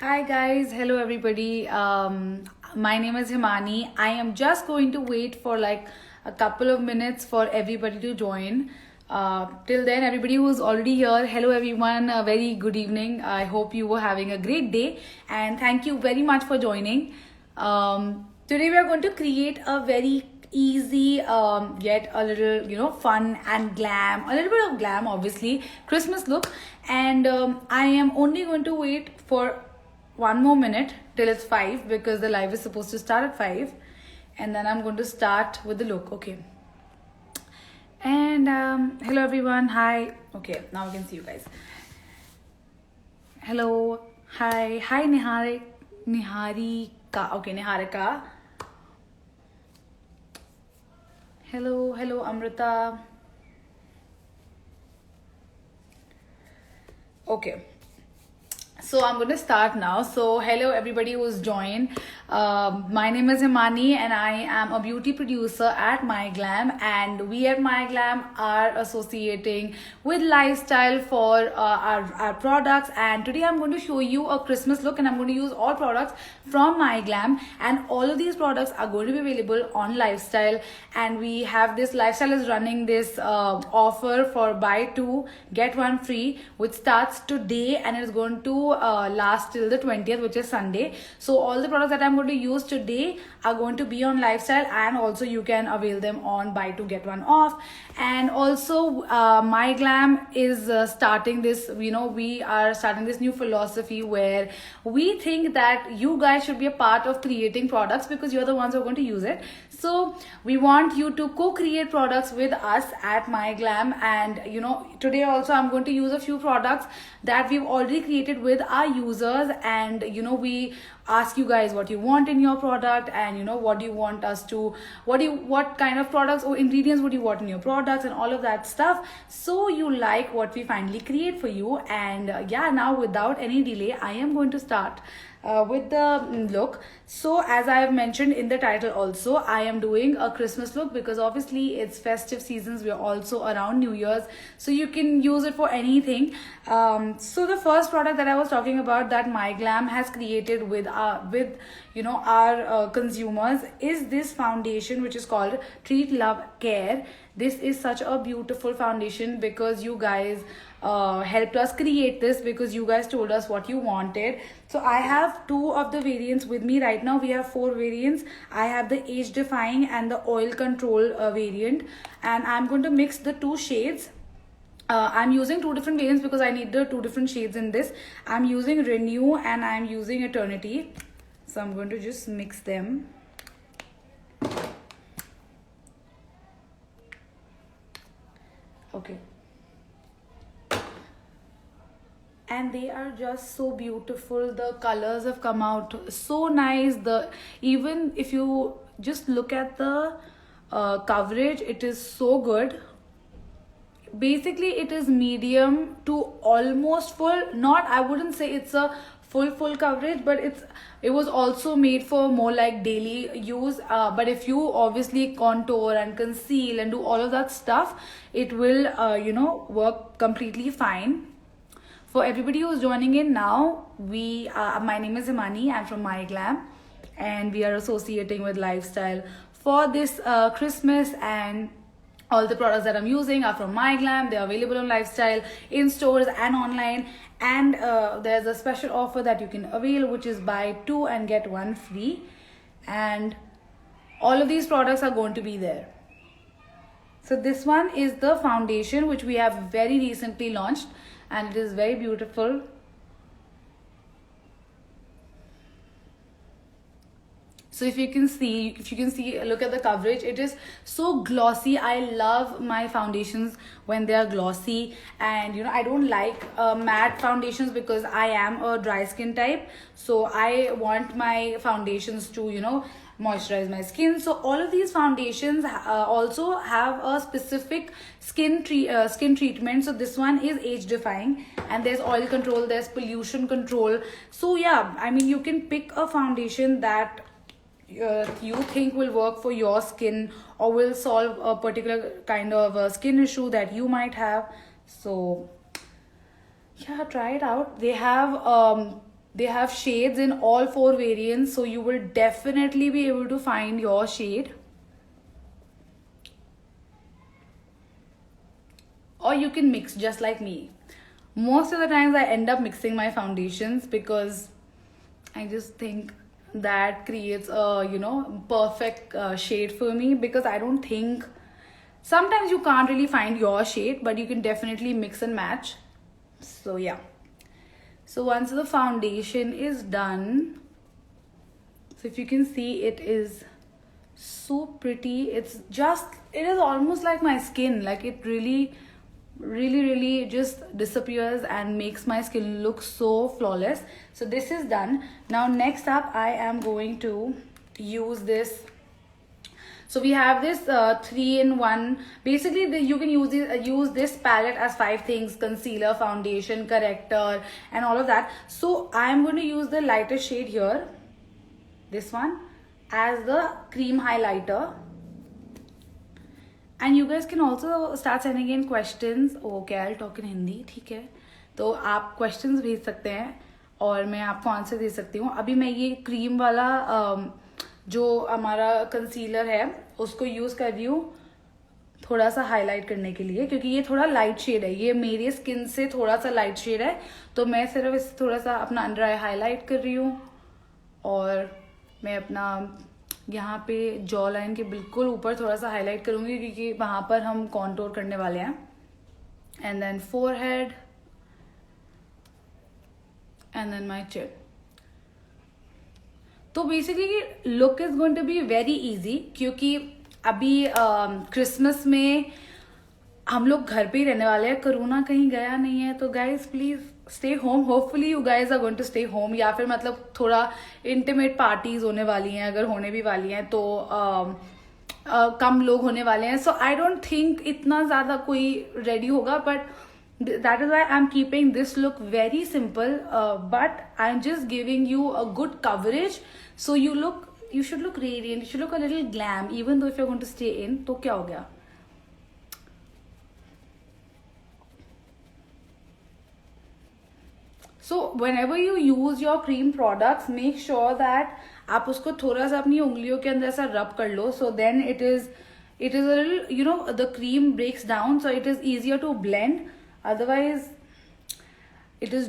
Hi guys, hello everybody. My name is Himani. I am just going to wait for like a couple of minutes for everybody to join. Till then, everybody who's already here, hello everyone. A very good evening. I hope you were having a great day, and thank you very much for joining. Today we are going to create a very easy yet a little fun and glam, a little bit of glam, obviously Christmas look. And I am only going to wait for one more minute till it's 5 because the live is supposed to start at 5, and then I'm going to start with the look. Okay. And hello everyone. Hi. Okay, now I can see you guys. Hello. Hi Niharika. Okay, Niharika. Hello Amrita. Okay, so I'm going to start now. So hello everybody who's joined. My name is Himani and I am a beauty producer at My Glam, and we at My Glam are associating with lifestyle for our products. And today I'm going to show you a Christmas look, and I'm going to use all products from My Glam, and all of these products are going to be available on lifestyle. And we have this lifestyle is running this offer for buy two get one free, which starts today and is going to last till the 20th, which is Sunday. So all the products that I'm going to use today are going to be on lifestyle, and also you can avail them on buy two get one off. And also My Glam is starting this, we are starting this new philosophy where we think that you guys should be a part of creating products because you're the ones who are going to use it. So we want you to co-create products with us at My Glam. And today also I'm going to use a few products that we've already created with our users. And we ask you guys what you want in your product, and what do you want us to, what kind of products or ingredients would you want in your products, and all of that stuff, so you like what we finally create for you. And yeah, now without any delay, I am going to start with the look. So as I have mentioned in the title also, I am doing a Christmas look because obviously it's festive seasons. We're also around New Year's, so you can use it for anything. So the first product that I was talking about that My Glam has created with our consumers is this foundation, which is called Treat Love Care. This is such a beautiful foundation because you guys helped us create this, because you guys told us what you wanted. So I have two of the variants with me right now. We have four variants. I have the age defying and the oil control variant, and I'm going to mix the two shades. I'm using two different variants because I need the two different shades in this. I'm using Renew and I'm using Eternity. So I'm going to just mix them. Okay. And they are just so beautiful. The colors have come out so nice. Even if you just look at the coverage, it is so good. Basically it is medium to almost full. Not, I wouldn't say it's a full coverage, but it was also made for more like daily use. But if you obviously contour and conceal and do all of that stuff, it will work completely fine. For everybody who's joining in now, my name is Himani. I'm from My Glam, and we are associating with lifestyle for this Christmas. And all the products that I'm using are from My Glam. They're available on lifestyle, in stores and online. And there's a special offer that you can avail, which is buy two and get one free. And all of these products are going to be there. So this one is the foundation, which we have very recently launched, and it is very beautiful. So if you can see, look at the coverage. It is so glossy. I love my foundations when they are glossy. And I don't like matte foundations because I am a dry skin type. So I want my foundations to moisturize my skin. So all of these foundations also have a specific skin treatment. So this one is age defying, and there's oil control, there's pollution control. So yeah, I mean, you can pick a foundation that you think will work for your skin or will solve a particular kind of skin issue that you might have. So yeah, try it out. They have They have shades in all 4 variants, so you will definitely be able to find your shade. Or you can mix just like me. Most of the times I end up mixing my foundations because I just think that creates a, you know, perfect shade for me, because I don't think, sometimes you can't really find your shade, but you can definitely mix and match. So yeah. So once the foundation is done, so if you can see, it is so pretty. It is almost like my skin. Like, it really just disappears and makes my skin look so flawless. So this is done. Now next up, I am going to use this. So we have this 3-in-1. Basically, you can use this palette as 5 things: concealer, foundation, corrector, and all of that. So I'm going to use the lighter shade here, this one, as the cream highlighter. And you guys can also start sending in questions. Okay, I'll talk in Hindi, ठीक है? तो आप questions भेज सकते हैं और मैं आपको आंसर दे सकती हूँ. अभी मैं ये क्रीम वाला जो हमारा कंसीलर है उसको यूज़ कर रही हूँ थोड़ा सा हाईलाइट करने के लिए, क्योंकि ये थोड़ा लाइट शेड है. ये मेरे स्किन से थोड़ा सा लाइट शेड है, तो मैं सिर्फ इस थोड़ा सा अपना अंडर आई हाईलाइट कर रही हूँ. और मैं अपना यहाँ पे जॉ लाइन के बिल्कुल ऊपर थोड़ा सा हाईलाइट करूँगी, क्योंकि वहाँ पर हम कॉन्टोर करने वाले हैं. And then forehead and then my chin. तो basically look is going to be very easy, क्योंकि अभी क्रिसमस में हम लोग घर पे ही रहने वाले हैं. कोरोना कहीं गया नहीं है, तो guys please stay home. Hopefully you guys are going to stay home, या फिर मतलब थोड़ा इंटीमेट पार्टीज होने वाली हैं, अगर होने भी वाली हैं तो कम लोग होने वाले हैं. सो आई डोंट थिंक इतना ज्यादा कोई रेडी होगा, but that is why I'm keeping this look very simple, but I'm just giving you a good coverage, so you should look radiant, you should look a little glam, even though if you're going to stay in. तो क्या हो गया? So whenever you use your cream products, make sure that आप उसको थोड़ा सा अपनी उंगलियों के अंदर ऐसा रब कर लो, so then it is a little, you know, the cream breaks down, so it is easier to blend. Otherwise it is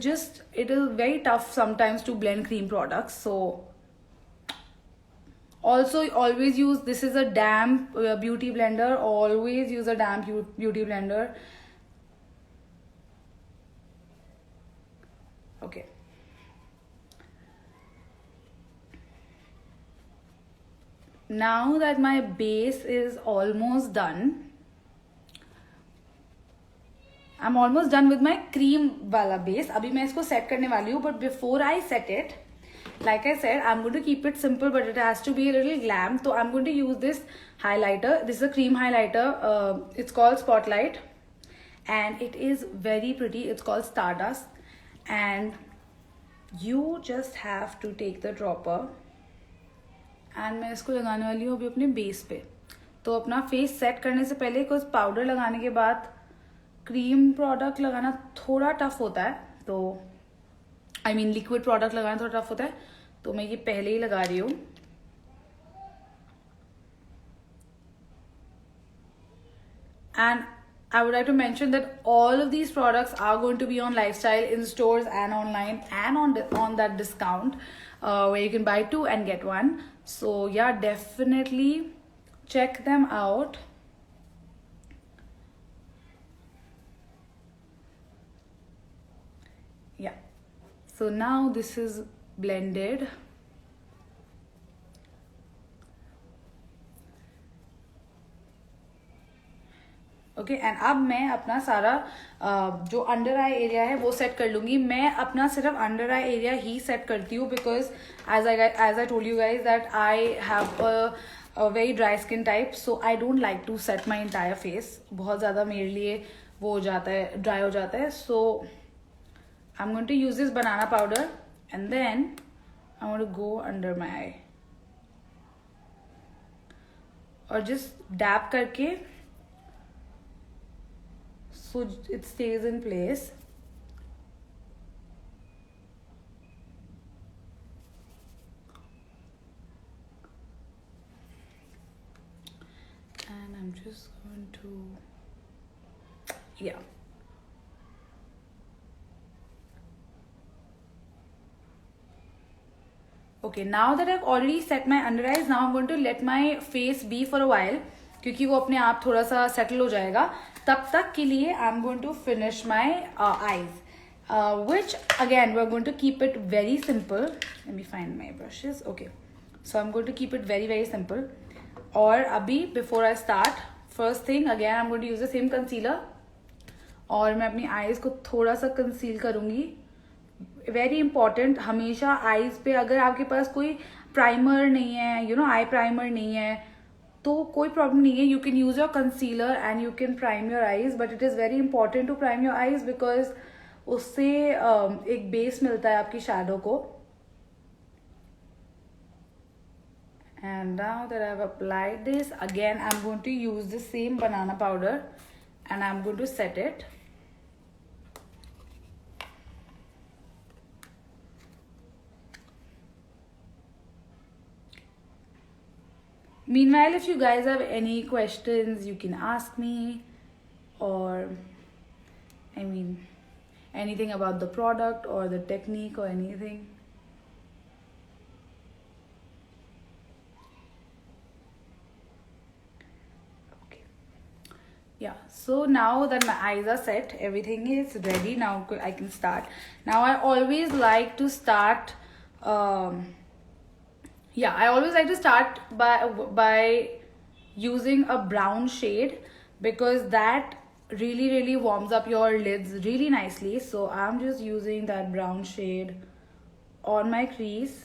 very tough sometimes to blend cream products. So also always use, this is a damp beauty blender, always use a damp beauty blender. Okay, now that my base is almost done, I'm almost done with my cream वाला base. अभी मैं इसको set करने वाली हूँ, but before I set it, like I said, I'm going to keep it simple, but it has to be a little glam. So I'm going to use this highlighter. This is a cream highlighter. It's called Spotlight, and it is very pretty. It's called Stardust, and you just have to take the dropper. And मैं इसको लगाने वाली हूँ अभी अपने base पे. तो अपना फेस सेट करने से पहले कुछ पाउडर लगाने के बाद क्रीम प्रोडक्ट लगाना थोड़ा टफ होता है, तो आई मीन लिक्विड प्रोडक्ट लगाना थोड़ा टफ होता है, तो मैं ये पहले ही लगा रही हूँ. And I would like to mention that all of these products are going to be on Lifestyle in stores and online, and on that discount where you can buy 2 and get 1. So yeah, definitely check them out. Yeah, so now this is blended. Okay, and अब मैं अपना सारा जो under eye area है वो set कर लूंगी. मैं अपना सिर्फ अंडर आई एरिया ही सेट करती हूँ, because as I told you guys that I have a very dry skin type, so I don't like to set my entire face. बहुत ज़्यादा मेरे लिए वो हो जाता है, ड्राई हो जाता है. So I am going to use this banana powder, and then I want to go under my eye और जस्ट डैप करके so it stays in place. Yeah. Okay, now that I've already set my under eyes, now I'm going to let my face be for a while, क्योंकि वो अपने आप थोड़ा सा settle हो जाएगा. तब तक के लिए I'm going to finish my eyes, which again we're going to keep it very simple. Let me find my brushes. Okay, so I'm going to keep it very very simple. और अभी before I start, first thing again I'm going to use the same concealer, और मैं अपनी eyes को थोड़ा सा conceal करूँगी. Very important, हमेशा आईज पे अगर आपके पास कोई प्राइमर नहीं है, यू नो आई प्राइमर नहीं है, तो कोई प्रॉब्लम नहीं है. You can use your concealer and you can prime your eyes, but it is very important to prime your eyes because उससे एक बेस मिलता है आपकी शैडो को. And now that I have applied this, again I am going to use the same banana powder and I am going to set it. Meanwhile, if you guys have any questions, you can ask me, or I mean, anything about the product or the technique or anything. Okay. Yeah, so now that my eyes are set, everything is ready. Now I can start. Now I always like to start. I always like to start by using a brown shade, because that really warms up your lids really nicely. So I'm just using that brown shade on my crease.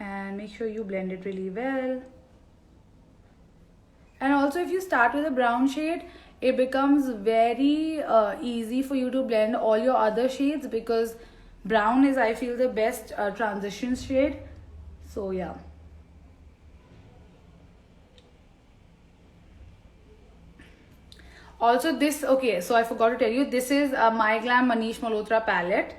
And make sure you blend it really well. And also, if you start with a brown shade, it becomes very easy for you to blend all your other shades, because brown is, I feel, the best transition shade. So yeah. Also this, okay, so I forgot to tell you, this is a My Glam Manish Malhotra palette,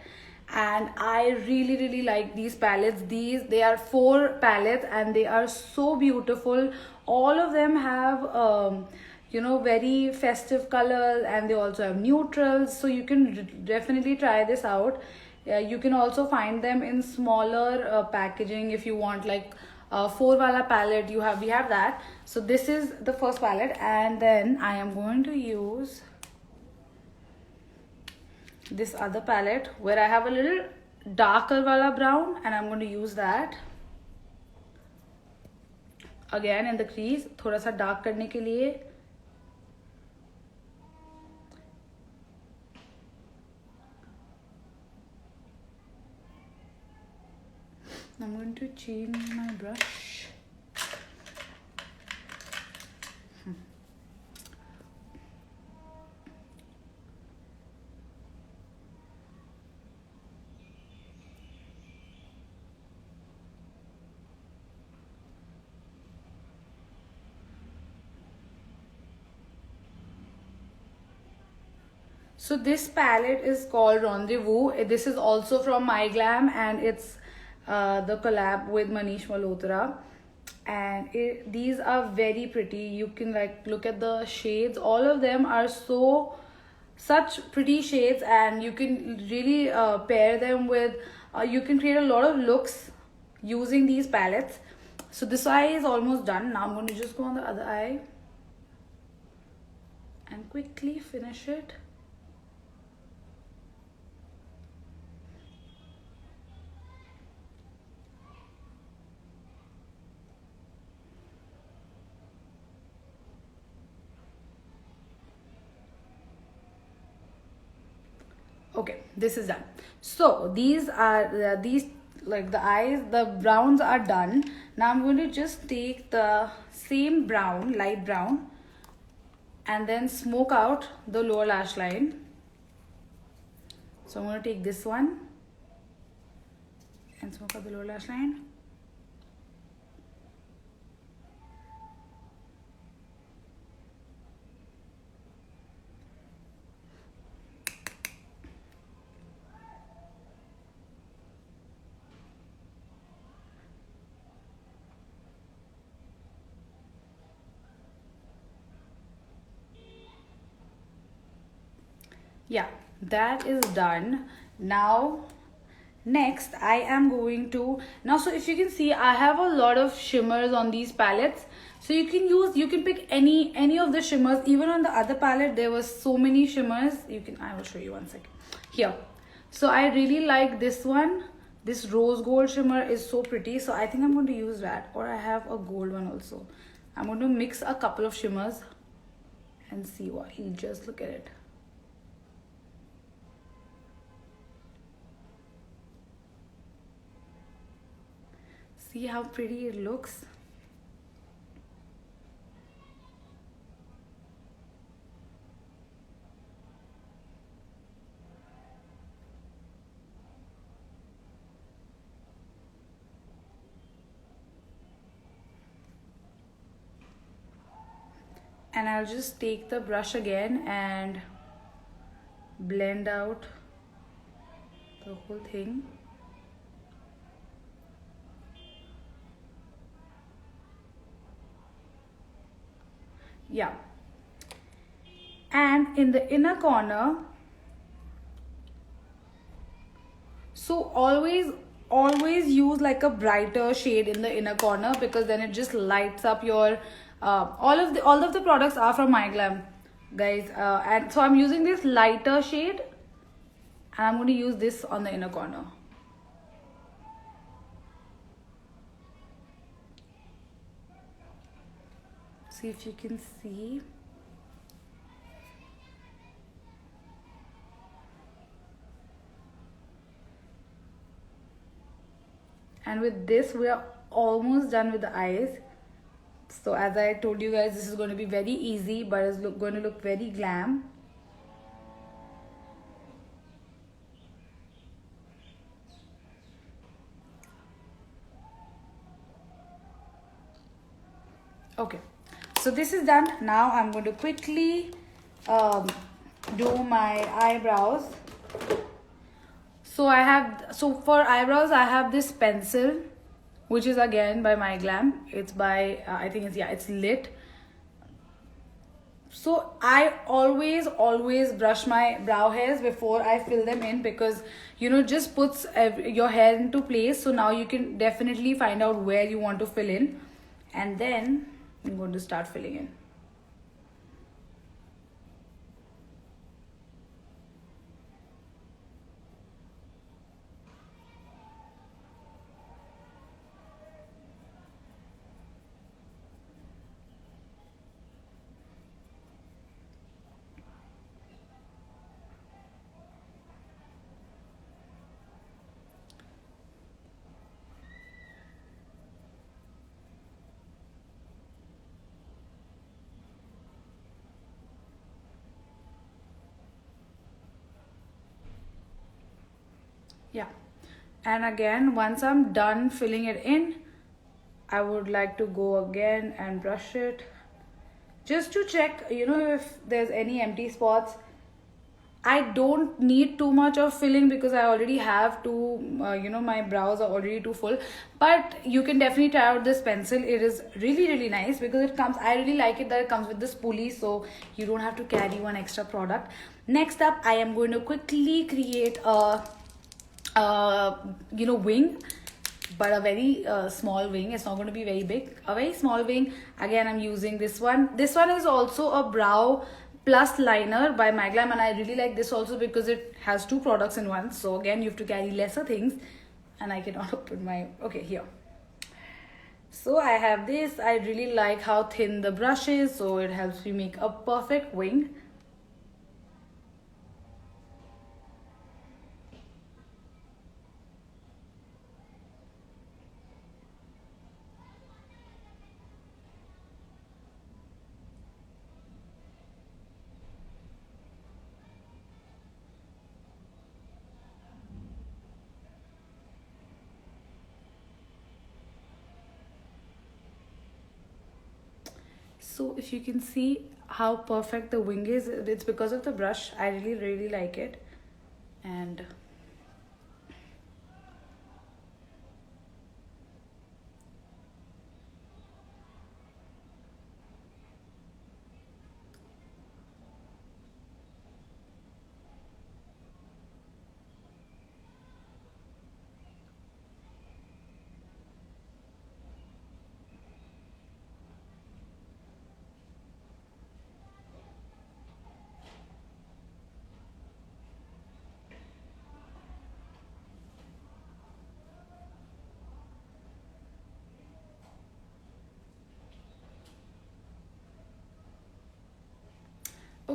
and I really like these palettes. They are 4 palettes and they are so beautiful. All of them have very festive colors, and they also have neutrals, so you can definitely try this out. You can also find them in smaller packaging if you want, like 4 wala palette. We have that. So this is the first palette, and then I am going to use this other palette where I have a little darker wala brown, and I'm going to use that again in the crease, थोड़ा सा dark करने के लिए. I'm going to change my brush. So this palette is called Rendezvous. This is also from My Glam, and it's the collab with Manish Malhotra. And these are very pretty. You can look at the shades. All of them are such pretty shades, and you can really pair them with, you can create a lot of looks using these palettes. So this eye is almost done. Now I'm going to just go on the other eye and quickly finish it. Okay, this is done. So these are like the eyes, the browns are done. Now I'm going to just take the same brown, light brown, and then smoke out the lower lash line. So I'm going to take this one and smoke out the lower lash line. Yeah, that is done. Now, next I am going to, now so if you can see, I have a lot of shimmers on these palettes. So you can pick any of the shimmers. Even on the other palette there was so many shimmers. I will show you one second here. So I really like this one. This rose gold shimmer is so pretty, so I think I'm going to use that. Or I have a gold one also. I'm going to mix a couple of shimmers and see what you just look at it. See how pretty it looks. And I'll just take the brush again and blend out the whole thing. Yeah. And in the inner corner, so always use like a brighter shade in the inner corner, because then it just lights up your all of the products are from MyGlam, guys, and so I'm using this lighter shade and I'm going to use this on the inner corner. See if you can see. And with this we are almost done with the eyes. So as I told you guys, this is going to be very easy, but it's going to look very glam. Okay, so this is done. Now I'm going to quickly do my eyebrows. So for eyebrows I have this pencil, which is again by MyGlam. It's by I think it's Lit. So I always brush my brow hairs before I fill them in, because just puts your hair into place. So now you can definitely find out where you want to fill in, and then I'm going to start filling in. Yeah, and again, once I'm done filling it in, I would like to go again and brush it, just to check if there's any empty spots. I don't need too much of filling because I already have my brows are already too full. But you can definitely try out this pencil. It is really nice because I really like it that it comes with this pulley, so you don't have to carry one extra product. Next up, I am going to quickly create a wing, but a very small wing. It's not going to be very big, a very small wing. Again, I'm using this one. This one is also a brow plus liner by MyGlam, and I really like this also because it has two products in one. So again, you have to carry lesser things, and I cannot open my, okay, here. So I have this. I really like how thin the brush is, so it helps me make a perfect wing. So if you can see how perfect the wing is, it's because of the brush. I really like it. And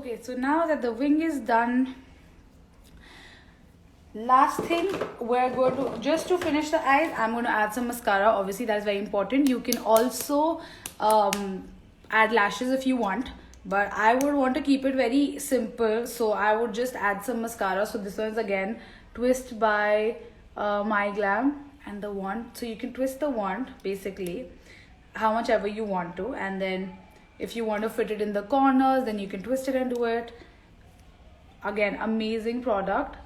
Okay, so now that the wing is done, last thing we're going to, just to finish the eyes, I'm going to add some mascara. Obviously that's very important. You can also add lashes if you want, but I would want to keep it very simple, so I would just add some mascara. So this one is again Twist by My Glam, and the wand, so you can twist the wand basically how much ever you want to, and then if you want to fit it in the corners, then you can twist it and do it. Again, amazing product.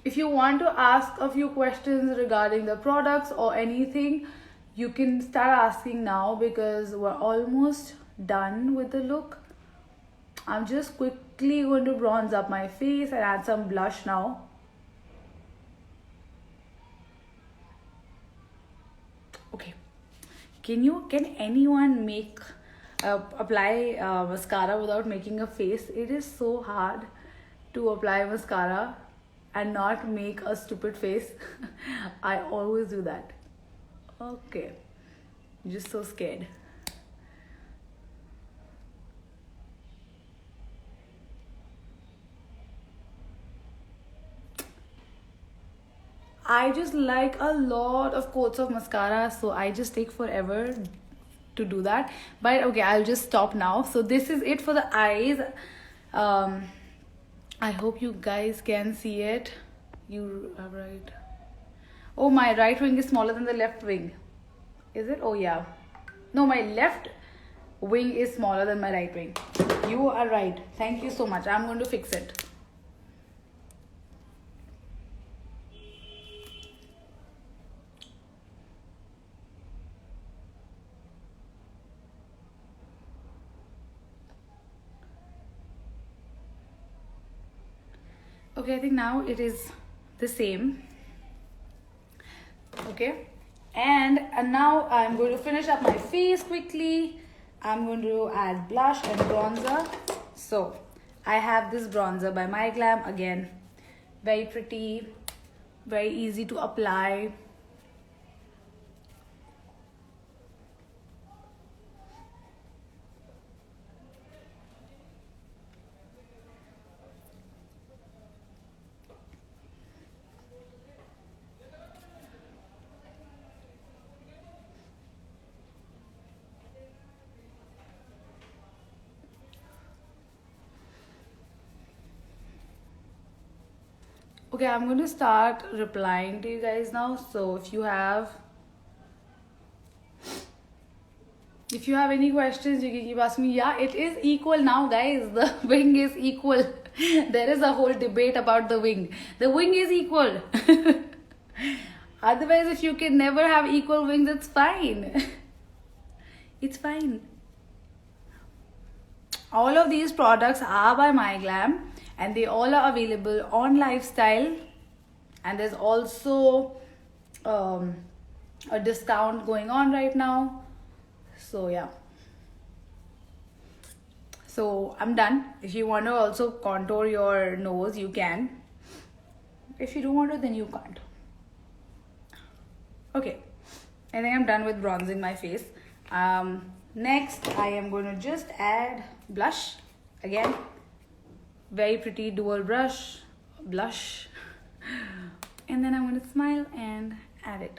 If you want to ask a few questions regarding the products or anything, you can start asking now, because we're almost done with the look. I'm just quickly going to bronze up my face and add some blush now. Okay, can anyone make apply mascara without making a face? It is so hard to apply mascara and not make a stupid face. I always do that. Okay, just so scared. I just like a lot of coats of mascara, so I just take forever to do that. But okay, I'll just stop now. So this is it for the eyes. I hope you guys can see it. You are right. Oh, my right wing is smaller than the left wing. Is it? Oh yeah. No, my left wing is smaller than my right wing. You are right. Thank you so much. I'm going to fix it. Okay, I think now it is the same. Okay, and now I'm going to finish up my face quickly. I'm going to add blush and bronzer. So I have this bronzer by My Glam. Again, very pretty, very easy to apply. Okay, I'm going to start replying to you guys now. So if you have any questions, you can keep asking me. Yeah, it is equal now, guys. The wing is equal. There is a whole debate about the wing. The wing is equal. Otherwise, if you can never have equal wings, it's fine. It's fine. All of these products are by My Glam, and they all are available on Lifestyle, and there's also a discount going on right now. So yeah, so I'm done. If you want to also contour your nose, you can. If you don't want to, then you can't. Okay, I think I'm done with bronzing my face. Next I am going to just add blush. Again, very pretty dual blush, and then I'm going to smile and add it.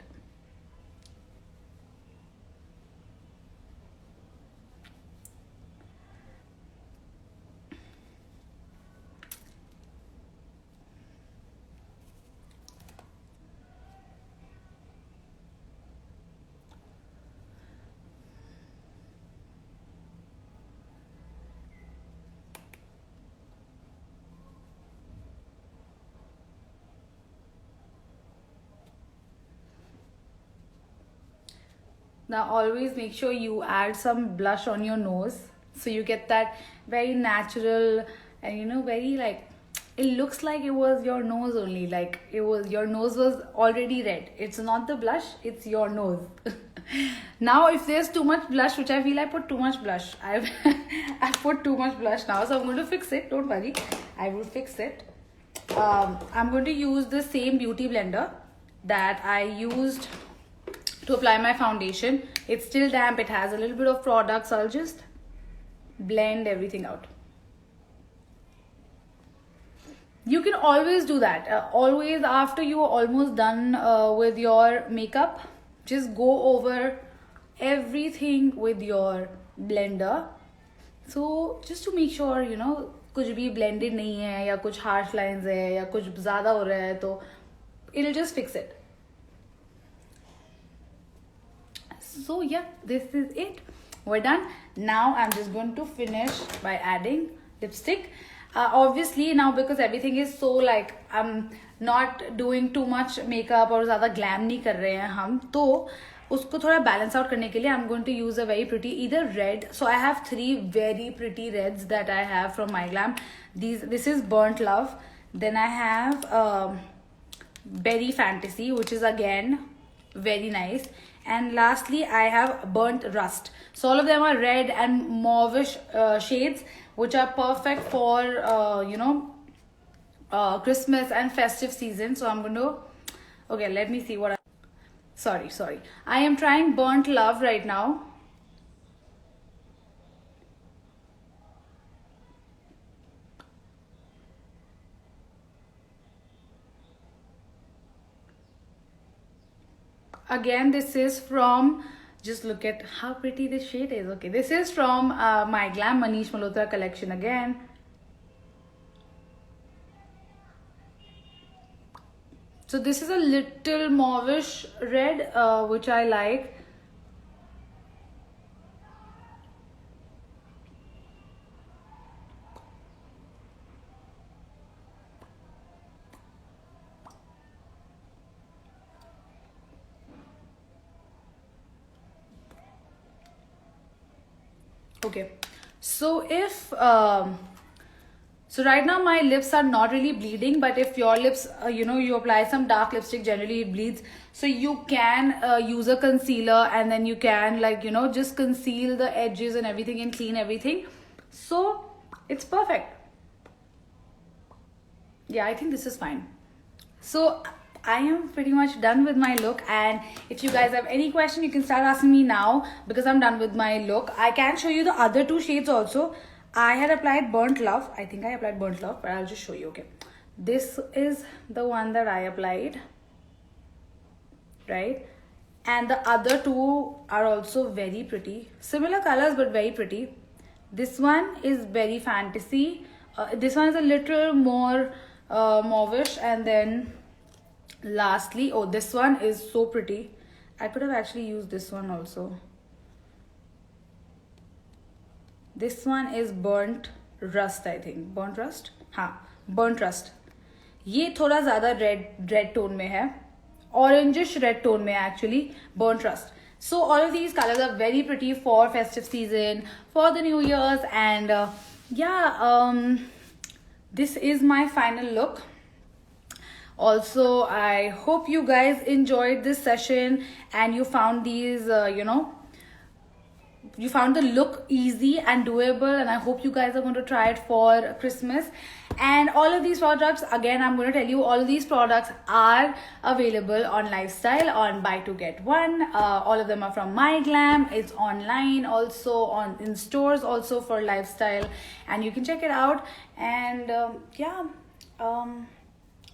Now always make sure you add some blush on your nose, so you get that very natural and very like, it looks like it was your nose only, like your nose was already red. It's not the blush, it's your nose. Now if there's too much blush, which I feel I put too much blush, I've put too much blush now, so I'm going to fix it. Don't worry, I will fix it. I'm going to use the same beauty blender that I used to apply my foundation. It's still damp, it has a little bit of product, so I'll just blend everything out. You can always do that. Always after you're almost done with your makeup, just go over everything with your blender. So just to make sure, you know, कुछ भी blended नहीं है या कुछ harsh lines है या कुछ ज़्यादा हो रहा है, तो it'll just fix it. So yeah, this is it. We're done. Now I'm just going to finish by adding lipstick. Obviously now, because everything is so like I'm not doing too much makeup और ज़्यादा glam नहीं कर रहे हैं हम, तो उसको थोड़ा balance out करने के लिए I'm going to use a very pretty either red. So I have 3 very pretty reds that I have from My Glam. This is Burnt Love. Then I have Berry Fantasy, which is again very nice. And lastly, I have Burnt Rust. So all of them are red and mauvish shades, which are perfect for you know, Christmas and festive season. So I'm going to, okay, let me see what sorry, I am trying Burnt Love right now. Again, this is from, just look at how pretty this shade is. Okay, this is from My Glam Manish Malhotra collection again. So this is a little mauvish red, which I like. Okay, so if so right now my lips are not really bleeding, but if your lips you know, you apply some dark lipstick, generally it bleeds, so you can use a concealer and then you can, like, you know, just conceal the edges and everything and clean everything. So it's perfect. Yeah, I think this is fine. So I am pretty much done with my look, and if you guys have any question, you can start asking me now because I'm done with my look. I can show you the other 2 shades also. I had applied Burnt Love. I think I applied Burnt Love, but I'll just show you. Okay, this is the one that I applied, right? And the other 2 are also very pretty. Similar colors, but very pretty. This one is Berry Fantasy. This one is a little more mauvish, and then lastly, oh, this one is so pretty. I could have actually used this one also. This one is Burnt Rust, I think. Burnt Rust? हाँ, Burnt Rust. ये थोड़ा ज़्यादा red tone में है. Orangish red tone में actually. Burnt Rust. So all of these colors are very pretty for festive season, for the New Year's, and yeah, this is my final look. Also, I hope you guys enjoyed this session and you found these, you know, you found the look easy and doable, and I hope you guys are going to try it for Christmas. And all of these products, again, I'm going to tell you, all of these products are available on Lifestyle on buy 2 get 1. All of them are from My Glam. It's online also, in stores also for Lifestyle, and you can check it out. And yeah,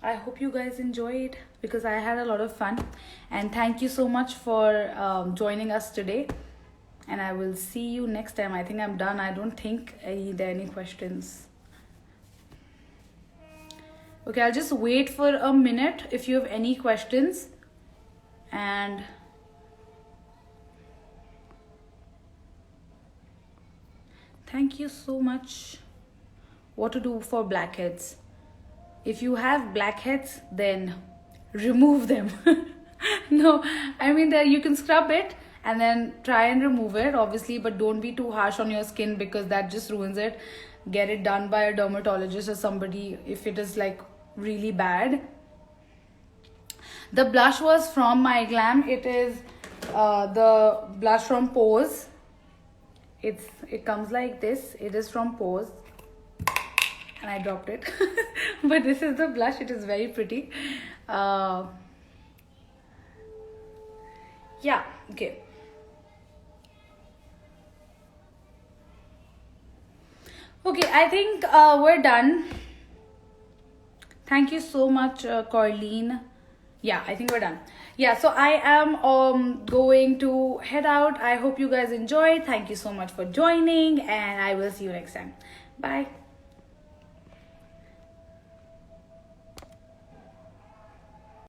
I hope you guys enjoyed because I had a lot of fun. And thank you so much for joining us today. And I will see you next time. I think I'm done. I don't think there are any questions. Okay, I'll just wait for a minute if you have any questions. And thank you so much. What to do for blackheads? If you have blackheads, then remove them. No, I mean, that you can scrub it and then try and remove it, obviously, but don't be too harsh on your skin because that just ruins it. Get it done by a dermatologist or somebody if it is like really bad. The blush was from My Glam. It is the blush from Pose. It comes like this. It is from Pose, and I dropped it. But this is the blush. It is very pretty. Yeah, okay. Okay, I think we're done. Thank you so much, Corleen. Yeah, I think we're done. Yeah, so I am going to head out. I hope you guys enjoyed. Thank you so much for joining, and I will see you next time. Bye.